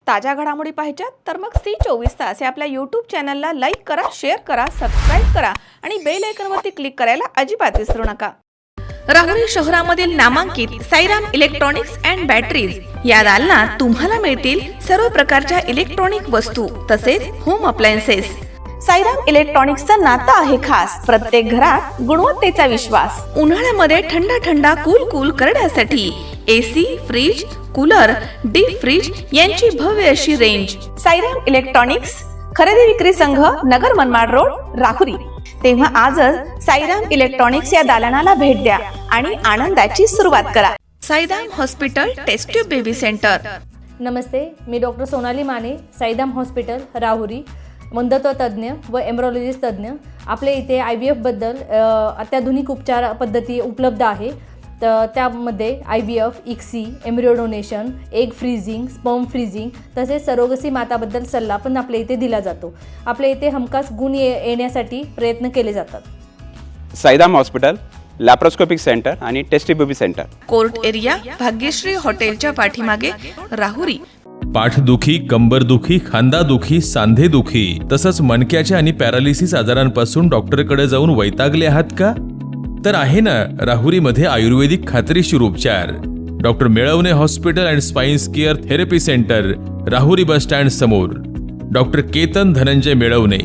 ताज्या घडामोडी पाहिजेत तर मग C24 हे आपल्या यूट्यूब चॅनलला लाईक करा, शेअर करा, सबस्क्राईब करा आणि बेल आयकॉनवरती क्लिक करायला अजिबात विसरू नका। राहुरी शहरामधील नामांकित साईराम इलेक्ट्रॉनिक्स अँड बॅटरीज या दालनात तुम्हाला मिळतील सर्व प्रकारच्या इलेक्ट्रॉनिक वस्तू तसेच होम अप्लायन्सेस। साईराम इलेक्ट्रॉनिक्सचं नातं आहे खास, प्रत्येक घरात गुणवत्तेचा विश्वास। उन्हाळ्यामध्ये थंड कूल करण्यासाठी AC, fridge, cooler, deep freeze यांची भव्य अशी रेंज। साईराम इलेक्ट्रॉनिक्स खरेदी विक्री संघ, नगर मनमाड रोड, राहुरी। तेव्हा आजच साईराम इलेक्ट्रॉनिक्स या दालनाला भेट द्या आणि आनंदाची सुरुवात करा। Sairam hospital test tube baby centre. नमस्ते, मी डॉक्टर सोनाली माने, साईराम हॉस्पिटल राहुरी, वंध्यत्व तज्ज्ञ व एम्ब्रॉलॉजिस्ट तज्ज्ञ। आपल्या इथे IVF बद्दल अत्याधुनिक उपचार पद्धती उपलब्ध आहे। तर त्यामध्ये IVF, ICSI, embryo donation, egg freezing, sperm freezing तसेच सरोगसी माताबद्दल सल्ला पण आपल्या इथे दिला जातो। आपल्या इथे हमखास गुण येण्यासाठी प्रयत्न केले जातात। साईराम हॉस्पिटल लॅप्रोस्कोपिक सेंटर आणि test baby centre, court area, Bhagyashree हॉटेलच्या पाठीमागे, राहुरी। पाठदुखी, कंबरदुखी, खांदादुखी, सांधेदुखी तसंच मणक्याच्या आणि पॅरालिसिस आजारांपासून डॉक्टरकडे जाऊन वैतागले आहात का? तर आहे ना राहुरीमध्ये आयुर्वेदिक खात्रीशीर उपचार। Doctor Melavane hospital and spines care therapy centre, Rahuri bus stand समोर। डॉक्टर केतन धनंजय मेळवणे,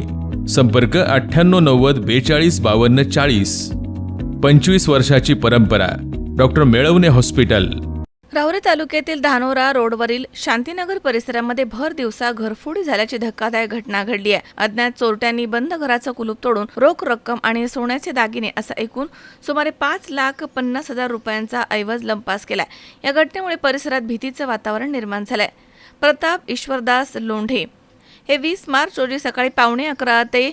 संपर्क 9890 42 52 40। 25 वर्षाची परंपरा, डॉक्टर मेळवणे हॉस्पिटल। राहुरी तालुक्यातील धानोरा रोडवरील शांतीनगर परिसरामध्ये भर दिवसा घरफोडी झाल्याची धक्कादायक घटना घडली आहे। अज्ञात चोरट्यांनी बंद घराचं कुलूप तोडून रोख रक्कम आणि सोन्याचे दागिने असा एकूण सुमारे 5,50,000 रुपयांचा ऐवज लंपास केलाय। या घटनेमुळे परिसरात भीतीचं वातावरण निर्माण झालंय। प्रताप ईश्वरदास लोंढे हे 20 मार्च रोजी सकाळी 11:15 ते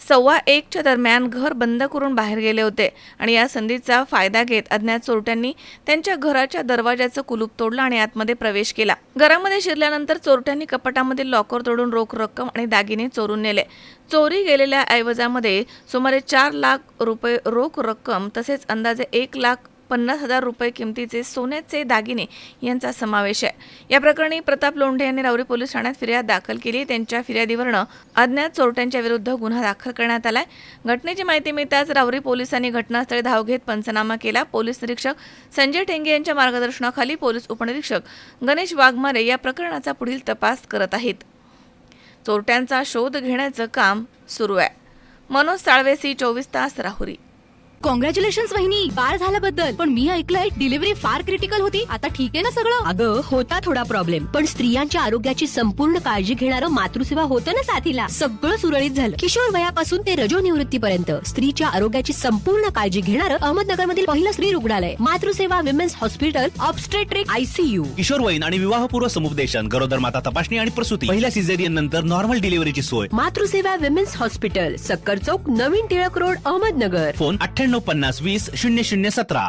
1:15 दरम्यान घर बंद करून बाहेर गेले होते आणि या संधीचा फायदा घेत अज्ञात चोरट्यांनी त्यांच्या घराच्या दरवाजाचं कुलूप तोडलं आणि आतमध्ये प्रवेश केला। घरामध्ये शिरल्यानंतर चोरट्यांनी कपाटामधील लॉकर तोडून रोख रक्कम आणि दागिने चोरून नेले। चोरी गेलेल्या ऐवजामध्ये सुमारे 4 लाख रुपये रोख रक्कम तसेच अंदाजे 1,50,000 रुपये किमतीचे सोन्याचे दागिने यांचा समावेश आहे। या प्रकरणी प्रताप लोंढे यांनी राहुरी पोलीस ठाण्यात फिर्याद दाखल केली। त्यांच्या फिर्यादीवरनं अज्ञात चोरट्यांच्या विरुद्ध गुन्हा दाखल करण्यात आलाय। घटनेची माहिती मिळताच राहुरी पोलिसांनी घटनास्थळी धाव घेत पंचनामा केला। पोलीस निरीक्षक संजय टेंगे यांच्या मार्गदर्शनाखाली पोलीस उपनिरीक्षक गणेश वाघमारे या प्रकरणाचा पुढील तपास करत आहेत। चोरट्यांचा शोध घेण्याचं काम सुरू आहे। मनोज साळवे, C24 राहुरी। कॉंग्रॅच्युलेशन्स वहिनी, बाळ झाल्याबद्दल। पण मी ऐकलंय डिलिव्हरी फार क्रिटिकल होती। आता ठीक आहे ना सगळं? अगं होता थोडा प्रॉब्लेम, पण स्त्रियांच्या आरोग्याची संपूर्ण काळजी घेणारं मातृसेवा होतं ना साथीला। सगळं सुरळीत झालं। किशोर वयापासून ते रजोनिवृत्तीपर्यंत स्त्रीच्या आरोग्याची संपूर्ण काळजी घेणारं अहमदनगर मधील पहिलं स्त्री रुग्णालय Matruseva women's hospital, obstetric ICU। किशोरवयीन आणि विवाहपूर्व समुपदेशन, गरोदर माता तपासणी आणि प्रसूती, पहिल्या सिझेरियन नंतर नॉर्मल डिलिव्हरीची सोय। मातृसेवा विमेन्स हॉस्पिटल, सक्कर चौक, नवीन टिळक रोड, अहमदनगर। फोन 9850 20 0017।